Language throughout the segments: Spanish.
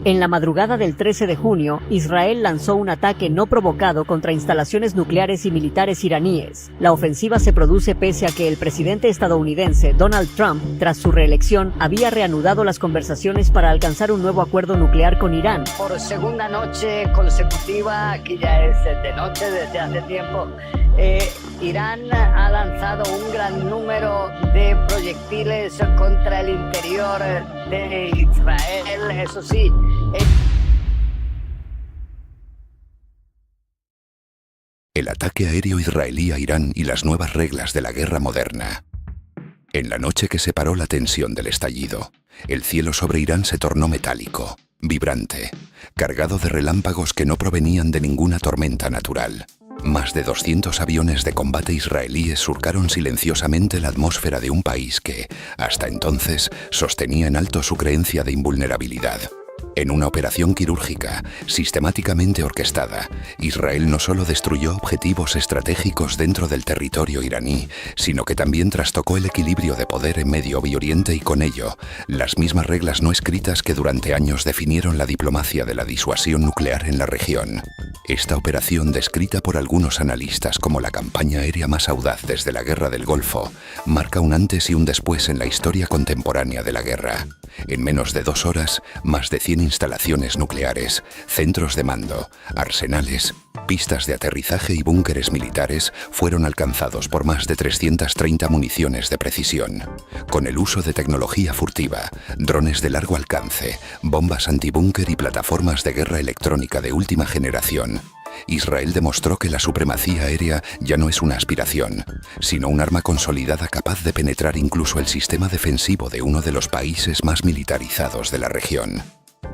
En la madrugada del 13 de junio, Israel lanzó un ataque no provocado contra instalaciones nucleares y militares iraníes. La ofensiva se produce pese a que el presidente estadounidense Donald Trump, tras su reelección, había reanudado las conversaciones para alcanzar un nuevo acuerdo nuclear con Irán. Por segunda noche consecutiva, aquí ya es de noche desde hace tiempo, Irán ha lanzado un gran número de proyectiles contra el interior de Israel, eso sí. El ataque aéreo israelí a Irán y las nuevas reglas de la guerra moderna. En la noche que separó la tensión del estallido, el cielo sobre Irán se tornó metálico, vibrante, cargado de relámpagos que no provenían de ninguna tormenta natural. Más de 200 aviones de combate israelíes surcaron silenciosamente la atmósfera de un país que, hasta entonces, sostenía en alto su creencia de invulnerabilidad. En una operación quirúrgica, sistemáticamente orquestada, Israel no solo destruyó objetivos estratégicos dentro del territorio iraní, sino que también trastocó el equilibrio de poder en Medio Oriente y con ello, las mismas reglas no escritas que durante años definieron la diplomacia de la disuasión nuclear en la región. Esta operación, descrita por algunos analistas como la campaña aérea más audaz desde la Guerra del Golfo, marca un antes y un después en la historia contemporánea de la guerra. En menos de 2 horas, más de 100 instalaciones nucleares, centros de mando, arsenales, pistas de aterrizaje y búnkeres militares fueron alcanzados por más de 330 municiones de precisión. Con el uso de tecnología furtiva, drones de largo alcance, bombas antibúnker y plataformas de guerra electrónica de última generación, Israel demostró que la supremacía aérea ya no es una aspiración, sino un arma consolidada capaz de penetrar incluso el sistema defensivo de uno de los países más militarizados de la región.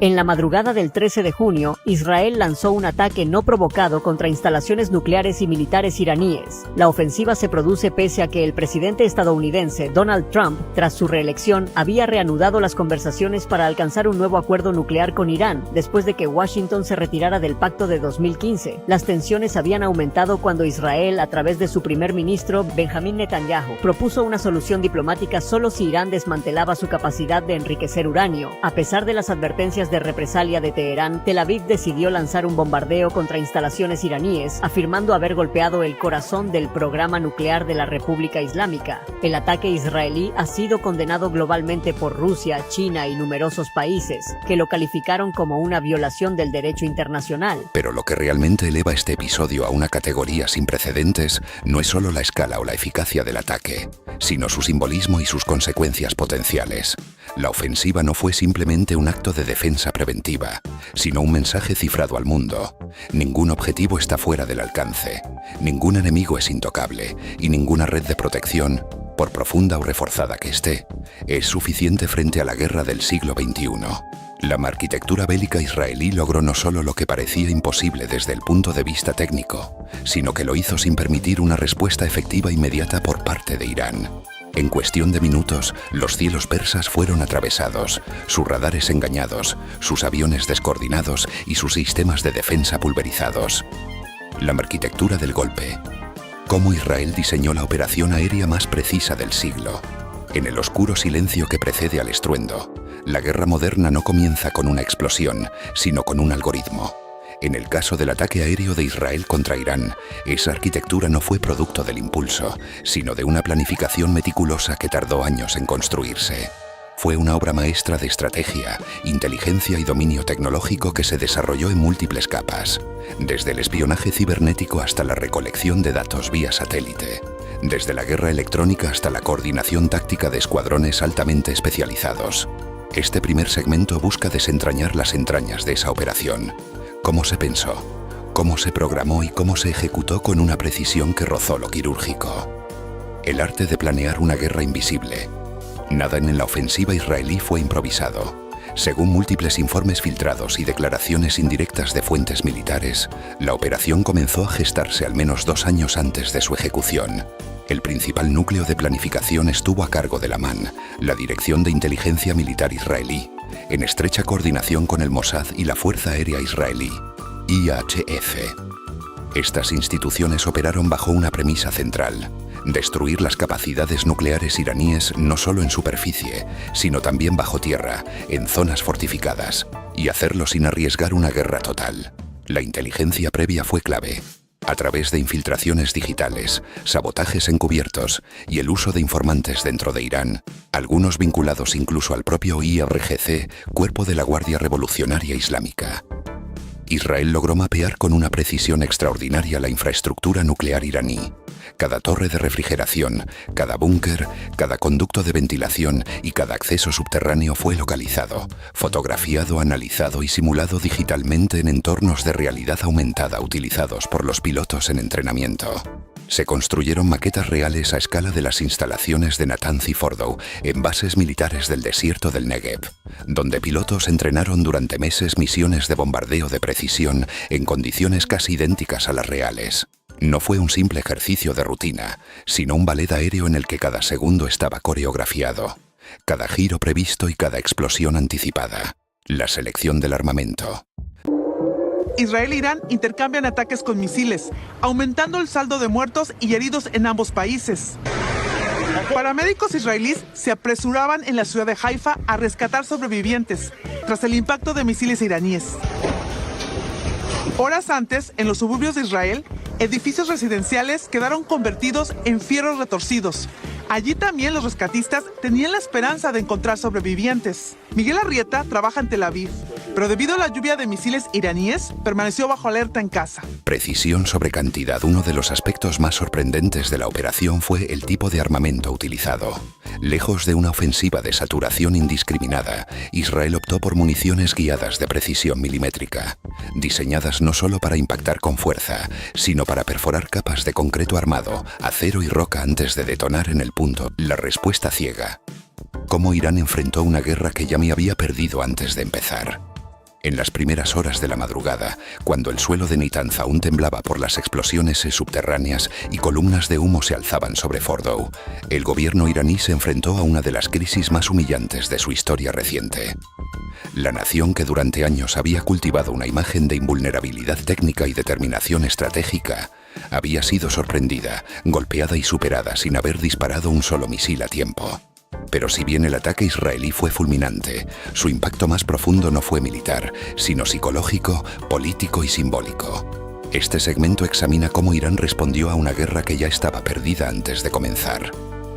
En la madrugada del 13 de junio, Israel lanzó un ataque no provocado contra instalaciones nucleares y militares iraníes. La ofensiva se produce pese a que el presidente estadounidense Donald Trump, tras su reelección, había reanudado las conversaciones para alcanzar un nuevo acuerdo nuclear con Irán, después de que Washington se retirara del pacto de 2015. Las tensiones habían aumentado cuando Israel, a través de su primer ministro, Benjamin Netanyahu, propuso una solución diplomática solo si Irán desmantelaba su capacidad de enriquecer uranio. A pesar de las advertencias de represalia de Teherán, Tel Aviv decidió lanzar un bombardeo contra instalaciones iraníes, afirmando haber golpeado el corazón del programa nuclear de la República Islámica. El ataque israelí ha sido condenado globalmente por Rusia, China y numerosos países, que lo calificaron como una violación del derecho internacional. Pero lo que realmente eleva este episodio a una categoría sin precedentes no es solo la escala o la eficacia del ataque, sino su simbolismo y sus consecuencias potenciales. La ofensiva no fue simplemente un acto de defensa preventiva, sino un mensaje cifrado al mundo. Ningún objetivo está fuera del alcance, ningún enemigo es intocable y ninguna red de protección, por profunda o reforzada que esté, es suficiente frente a la guerra del siglo XXI. La arquitectura bélica israelí logró no solo lo que parecía imposible desde el punto de vista técnico, sino que lo hizo sin permitir una respuesta efectiva inmediata por parte de Irán. En cuestión de minutos, los cielos persas fueron atravesados, sus radares engañados, sus aviones descoordinados y sus sistemas de defensa pulverizados. La arquitectura del golpe. Cómo Israel diseñó la operación aérea más precisa del siglo. En el oscuro silencio que precede al estruendo, la guerra moderna no comienza con una explosión, sino con un algoritmo. En el caso del ataque aéreo de Israel contra Irán, esa arquitectura no fue producto del impulso, sino de una planificación meticulosa que tardó años en construirse. Fue una obra maestra de estrategia, inteligencia y dominio tecnológico que se desarrolló en múltiples capas, desde el espionaje cibernético hasta la recolección de datos vía satélite, desde la guerra electrónica hasta la coordinación táctica de escuadrones altamente especializados. Este primer segmento busca desentrañar las entrañas de esa operación. Cómo se pensó, cómo se programó y cómo se ejecutó con una precisión que rozó lo quirúrgico. El arte de planear una guerra invisible. Nada en la ofensiva israelí fue improvisado. Según múltiples informes filtrados y declaraciones indirectas de fuentes militares, la operación comenzó a gestarse al menos 2 años antes de su ejecución. El principal núcleo de planificación estuvo a cargo de la MAN, la Dirección de Inteligencia Militar Israelí, en estrecha coordinación con el Mossad y la Fuerza Aérea Israelí, IHF. Estas instituciones operaron bajo una premisa central: destruir las capacidades nucleares iraníes no solo en superficie, sino también bajo tierra, en zonas fortificadas, y hacerlo sin arriesgar una guerra total. La inteligencia previa fue clave. A través de infiltraciones digitales, sabotajes encubiertos y el uso de informantes dentro de Irán, algunos vinculados incluso al propio IRGC, Cuerpo de la Guardia Revolucionaria Islámica. Israel logró mapear con una precisión extraordinaria la infraestructura nuclear iraní. Cada torre de refrigeración, cada búnker, cada conducto de ventilación y cada acceso subterráneo fue localizado, fotografiado, analizado y simulado digitalmente en entornos de realidad aumentada utilizados por los pilotos en entrenamiento. Se construyeron maquetas reales a escala de las instalaciones de Natanz y Fordow en bases militares del desierto del Negev, donde pilotos entrenaron durante meses misiones de bombardeo de precisión en condiciones casi idénticas a las reales. No fue un simple ejercicio de rutina, sino un ballet aéreo en el que cada segundo estaba coreografiado, cada giro previsto y cada explosión anticipada. La selección del armamento. Israel e Irán intercambian ataques con misiles, aumentando el saldo de muertos y heridos en ambos países. Paramédicos israelíes se apresuraban en la ciudad de Haifa a rescatar sobrevivientes tras el impacto de misiles iraníes. Horas antes, en los suburbios de Israel, edificios residenciales quedaron convertidos en fierros retorcidos. Allí también los rescatistas tenían la esperanza de encontrar sobrevivientes. Miguel Arrieta trabaja en Tel Aviv, pero debido a la lluvia de misiles iraníes, permaneció bajo alerta en casa. Precisión sobre cantidad. Uno de los aspectos más sorprendentes de la operación fue el tipo de armamento utilizado. Lejos de una ofensiva de saturación indiscriminada, Israel optó por municiones guiadas de precisión milimétrica, diseñadas no solo para impactar con fuerza, sino para perforar capas de concreto armado, acero y roca antes de detonar en el punto. La respuesta ciega. Cómo Irán enfrentó una guerra que ya me había perdido antes de empezar. En las primeras horas de la madrugada, cuando el suelo de Natanz aún temblaba por las explosiones subterráneas y columnas de humo se alzaban sobre Fordow, el gobierno iraní se enfrentó a una de las crisis más humillantes de su historia reciente. La nación que durante años había cultivado una imagen de invulnerabilidad técnica y determinación estratégica, había sido sorprendida, golpeada y superada sin haber disparado un solo misil a tiempo. Pero si bien el ataque israelí fue fulminante, su impacto más profundo no fue militar, sino psicológico, político y simbólico. Este segmento examina cómo Irán respondió a una guerra que ya estaba perdida antes de comenzar.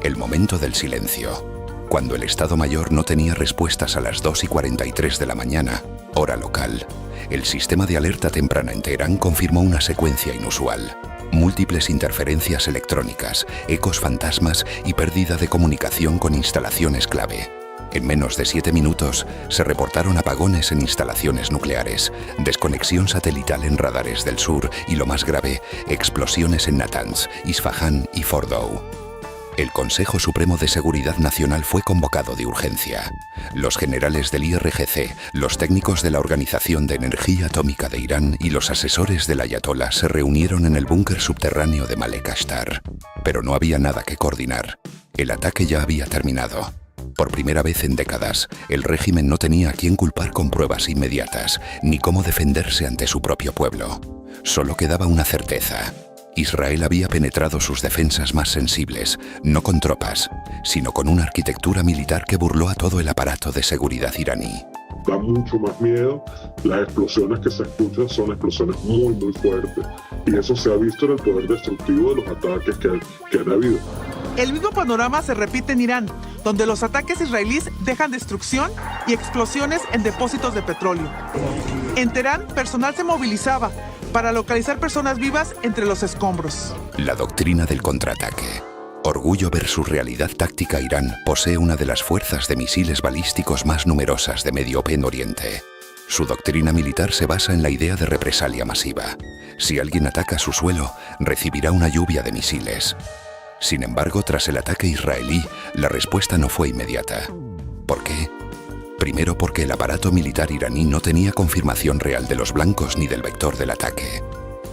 El momento del silencio. Cuando el Estado Mayor no tenía respuestas a las 2:43 de la mañana, hora local, el sistema de alerta temprana en Teherán confirmó una secuencia inusual. Múltiples interferencias electrónicas, ecos fantasmas y pérdida de comunicación con instalaciones clave. En menos de 7 minutos se reportaron apagones en instalaciones nucleares, desconexión satelital en radares del sur y, lo más grave, explosiones en Natanz, Isfahán y Fordow. El Consejo Supremo de Seguridad Nacional fue convocado de urgencia. Los generales del IRGC, los técnicos de la Organización de Energía Atómica de Irán y los asesores del ayatolá se reunieron en el búnker subterráneo de Malek Ashtar. Pero no había nada que coordinar. El ataque ya había terminado. Por primera vez en décadas, el régimen no tenía a quién culpar con pruebas inmediatas, ni cómo defenderse ante su propio pueblo. Solo quedaba una certeza. Israel había penetrado sus defensas más sensibles, no con tropas, sino con una arquitectura militar que burló a todo el aparato de seguridad iraní. Da mucho más miedo. Las explosiones que se escuchan son explosiones muy fuertes. Y eso se ha visto en el poder destructivo de los ataques que han habido. El mismo panorama se repite en Irán, donde los ataques israelíes dejan destrucción y explosiones en depósitos de petróleo. En Teherán, personal se movilizaba para localizar personas vivas entre los escombros. La doctrina del contraataque. Orgullo versus realidad táctica. Irán posee una de las fuerzas de misiles balísticos más numerosas de Medio Oriente. Su doctrina militar se basa en la idea de represalia masiva. Si alguien ataca su suelo, recibirá una lluvia de misiles. Sin embargo, tras el ataque israelí, la respuesta no fue inmediata. ¿Por qué? Primero porque el aparato militar iraní no tenía confirmación real de los blancos ni del vector del ataque.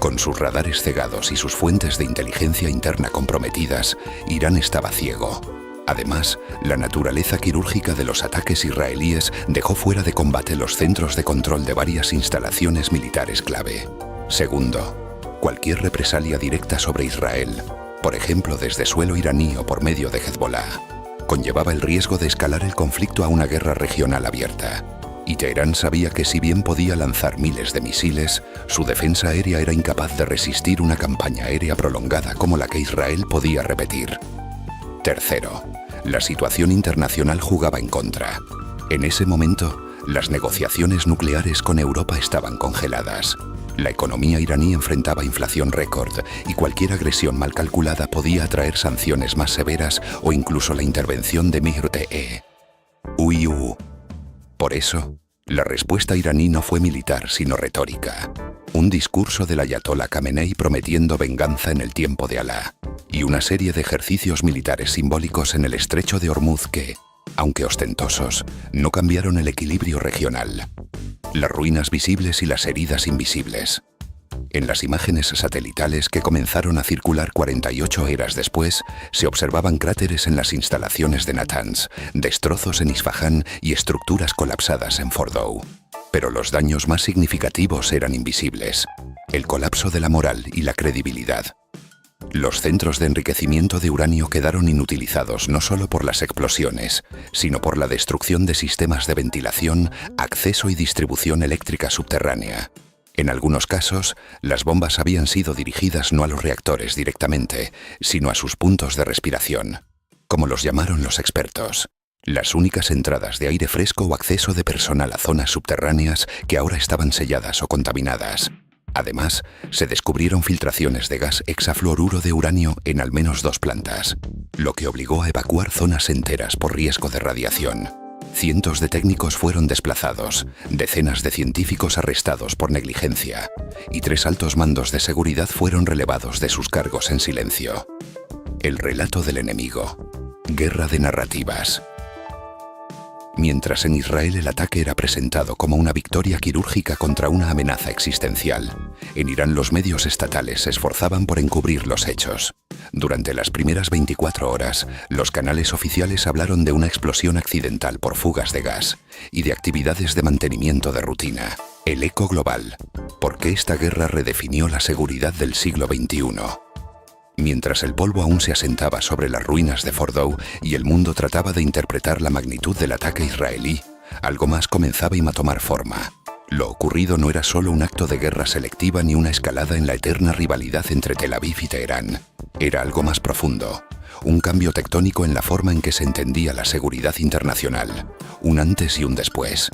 Con sus radares cegados y sus fuentes de inteligencia interna comprometidas, Irán estaba ciego. Además, la naturaleza quirúrgica de los ataques israelíes dejó fuera de combate los centros de control de varias instalaciones militares clave. Segundo, cualquier represalia directa sobre Israel, por ejemplo desde suelo iraní o por medio de Hezbollah, conllevaba el riesgo de escalar el conflicto a una guerra regional abierta. Y Teherán sabía que si bien podía lanzar miles de misiles, su defensa aérea era incapaz de resistir una campaña aérea prolongada como la que Israel podía repetir. Tercero, la situación internacional jugaba en contra. En ese momento, las negociaciones nucleares con Europa estaban congeladas. La economía iraní enfrentaba inflación récord y cualquier agresión mal calculada podía atraer sanciones más severas o incluso la intervención de MIRTE. Por eso, la respuesta iraní no fue militar sino retórica. Un discurso del ayatolá Khamenei prometiendo venganza en el tiempo de Alá y una serie de ejercicios militares simbólicos en el estrecho de Hormuz que, aunque ostentosos, no cambiaron el equilibrio regional. Las ruinas visibles y las heridas invisibles. En las imágenes satelitales que comenzaron a circular 48 horas después, se observaban cráteres en las instalaciones de Natanz, destrozos en Isfahán y estructuras colapsadas en Fordow. Pero los daños más significativos eran invisibles: el colapso de la moral y la credibilidad. Los centros de enriquecimiento de uranio quedaron inutilizados no solo por las explosiones, sino por la destrucción de sistemas de ventilación, acceso y distribución eléctrica subterránea. En algunos casos, las bombas habían sido dirigidas no a los reactores directamente, sino a sus puntos de respiración, como los llamaron los expertos, las únicas entradas de aire fresco o acceso de personal a zonas subterráneas que ahora estaban selladas o contaminadas. Además, se descubrieron filtraciones de gas hexafluoruro de uranio en al menos 2 plantas, lo que obligó a evacuar zonas enteras por riesgo de radiación. Cientos de técnicos fueron desplazados, decenas de científicos arrestados por negligencia, y 3 altos mandos de seguridad fueron relevados de sus cargos en silencio. El relato del enemigo. Guerra de narrativas. Mientras en Israel el ataque era presentado como una victoria quirúrgica contra una amenaza existencial, en Irán los medios estatales se esforzaban por encubrir los hechos. Durante las primeras 24 horas, los canales oficiales hablaron de una explosión accidental por fugas de gas y de actividades de mantenimiento de rutina. El eco global. ¿Por qué esta guerra redefinió la seguridad del siglo XXI? Mientras el polvo aún se asentaba sobre las ruinas de Fordow y el mundo trataba de interpretar la magnitud del ataque israelí, algo más comenzaba a tomar forma. Lo ocurrido no era solo un acto de guerra selectiva ni una escalada en la eterna rivalidad entre Tel Aviv y Teherán. Era algo más profundo, un cambio tectónico en la forma en que se entendía la seguridad internacional, un antes y un después.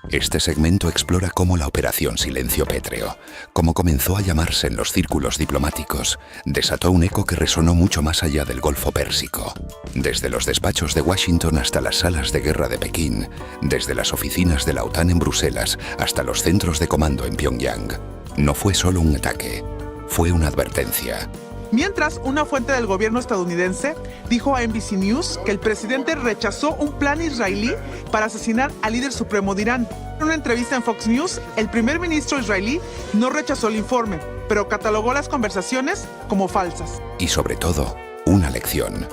Este segmento explora cómo la Operación Silencio Pétreo, como comenzó a llamarse en los círculos diplomáticos, desató un eco que resonó mucho más allá del Golfo Pérsico. Desde los despachos de Washington hasta las salas de guerra de Pekín, desde las oficinas de la OTAN en Bruselas hasta los centros de comando en Pyongyang. No fue solo un ataque, fue una advertencia. Mientras, una fuente del gobierno estadounidense dijo a NBC News que el presidente rechazó un plan israelí para asesinar al líder supremo de Irán. En una entrevista en Fox News, el primer ministro israelí no rechazó el informe, pero catalogó las conversaciones como falsas. Y sobre todo, una lección: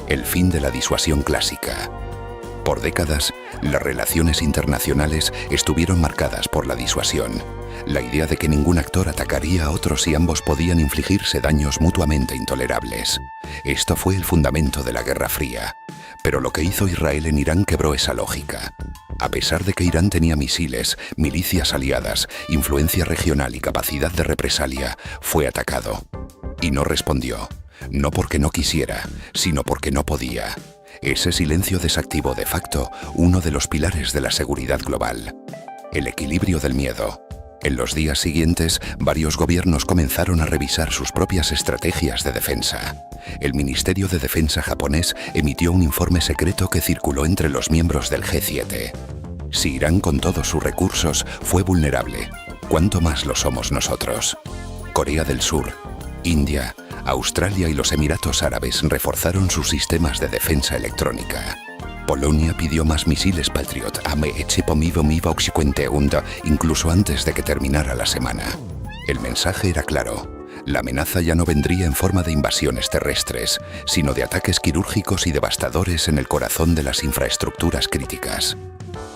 el fin de la disuasión clásica. Por décadas, las relaciones internacionales estuvieron marcadas por la disuasión, la idea de que ningún actor atacaría a otro si ambos podían infligirse daños mutuamente intolerables. Esto fue el fundamento de la Guerra Fría. Pero lo que hizo Israel en Irán quebró esa lógica. A pesar de que Irán tenía misiles, milicias aliadas, influencia regional y capacidad de represalia, fue atacado. Y no respondió, no porque no quisiera, sino porque no podía. Ese silencio desactivó de facto uno de los pilares de la seguridad global: el equilibrio del miedo. En los días siguientes, varios gobiernos comenzaron a revisar sus propias estrategias de defensa. El Ministerio de Defensa japonés emitió un informe secreto que circuló entre los miembros del G7. Si Irán con todos sus recursos fue vulnerable, ¿cuánto más lo somos nosotros? Corea del Sur, India, Australia y los Emiratos Árabes reforzaron sus sistemas de defensa electrónica. Polonia pidió más misiles Patriot incluso antes de que terminara la semana. El mensaje era claro: la amenaza ya no vendría en forma de invasiones terrestres, sino de ataques quirúrgicos y devastadores en el corazón de las infraestructuras críticas.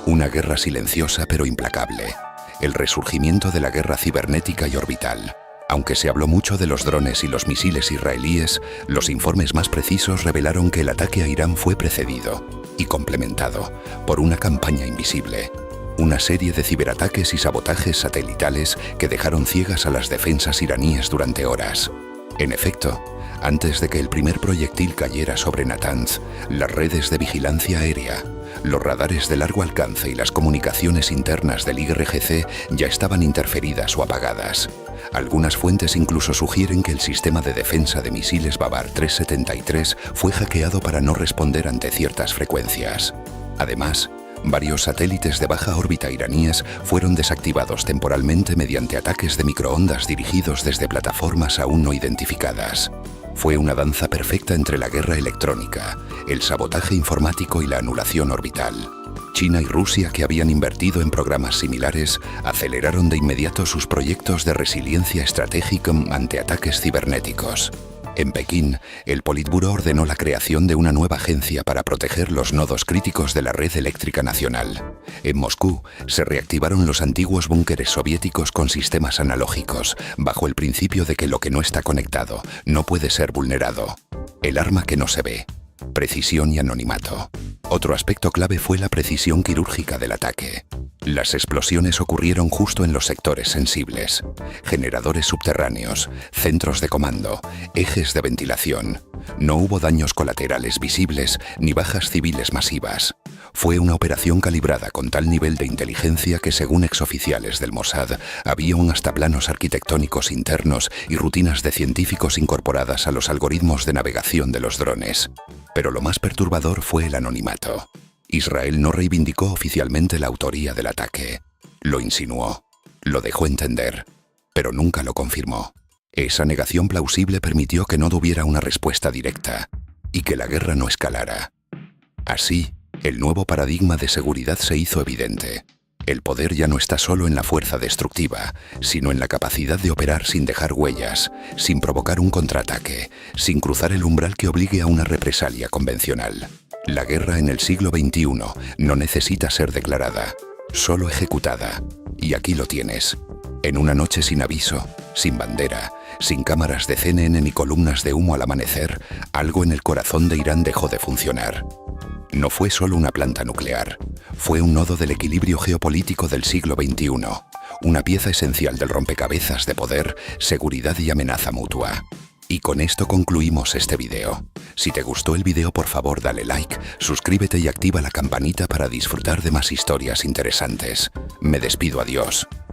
Una guerra silenciosa pero implacable. El resurgimiento de la guerra cibernética y orbital. Aunque se habló mucho de los drones y los misiles israelíes, los informes más precisos revelaron que el ataque a Irán fue precedido y complementado por una campaña invisible. Una serie de ciberataques y sabotajes satelitales que dejaron ciegas a las defensas iraníes durante horas. En efecto, antes de que el primer proyectil cayera sobre Natanz, las redes de vigilancia aérea, los radares de largo alcance y las comunicaciones internas del IRGC ya estaban interferidas o apagadas. Algunas fuentes incluso sugieren que el sistema de defensa de misiles Babar 373 fue hackeado para no responder ante ciertas frecuencias. Además, varios satélites de baja órbita iraníes fueron desactivados temporalmente mediante ataques de microondas dirigidos desde plataformas aún no identificadas. Fue una danza perfecta entre la guerra electrónica, el sabotaje informático y la anulación orbital. China y Rusia, que habían invertido en programas similares, aceleraron de inmediato sus proyectos de resiliencia estratégica ante ataques cibernéticos. En Pekín, el Politburó ordenó la creación de una nueva agencia para proteger los nodos críticos de la red eléctrica nacional. En Moscú, se reactivaron los antiguos búnkeres soviéticos con sistemas analógicos, bajo el principio de que lo que no está conectado no puede ser vulnerado. El arma que no se ve. Precisión y anonimato. Otro aspecto clave fue la precisión quirúrgica del ataque. Las explosiones ocurrieron justo en los sectores sensibles: generadores subterráneos, centros de comando, ejes de ventilación. No hubo daños colaterales visibles ni bajas civiles masivas. Fue una operación calibrada con tal nivel de inteligencia que, según exoficiales del Mossad, había hasta planos arquitectónicos internos y rutinas de científicos incorporadas a los algoritmos de navegación de los drones. Pero lo más perturbador fue el anonimato. Israel no reivindicó oficialmente la autoría del ataque. Lo insinuó, lo dejó entender, pero nunca lo confirmó. Esa negación plausible permitió que no hubiera una respuesta directa y que la guerra no escalara. Así, el nuevo paradigma de seguridad se hizo evidente. El poder ya no está solo en la fuerza destructiva, sino en la capacidad de operar sin dejar huellas, sin provocar un contraataque, sin cruzar el umbral que obligue a una represalia convencional. La guerra en el siglo XXI no necesita ser declarada, solo ejecutada. Y aquí lo tienes. En una noche sin aviso, sin bandera, sin cámaras de CNN ni columnas de humo al amanecer, algo en el corazón de Irán dejó de funcionar. No fue solo una planta nuclear, fue un nodo del equilibrio geopolítico del siglo XXI, una pieza esencial del rompecabezas de poder, seguridad y amenaza mutua. Y con esto concluimos este video. Si te gustó el video, por favor dale like, suscríbete y activa la campanita para disfrutar de más historias interesantes. Me despido, adiós.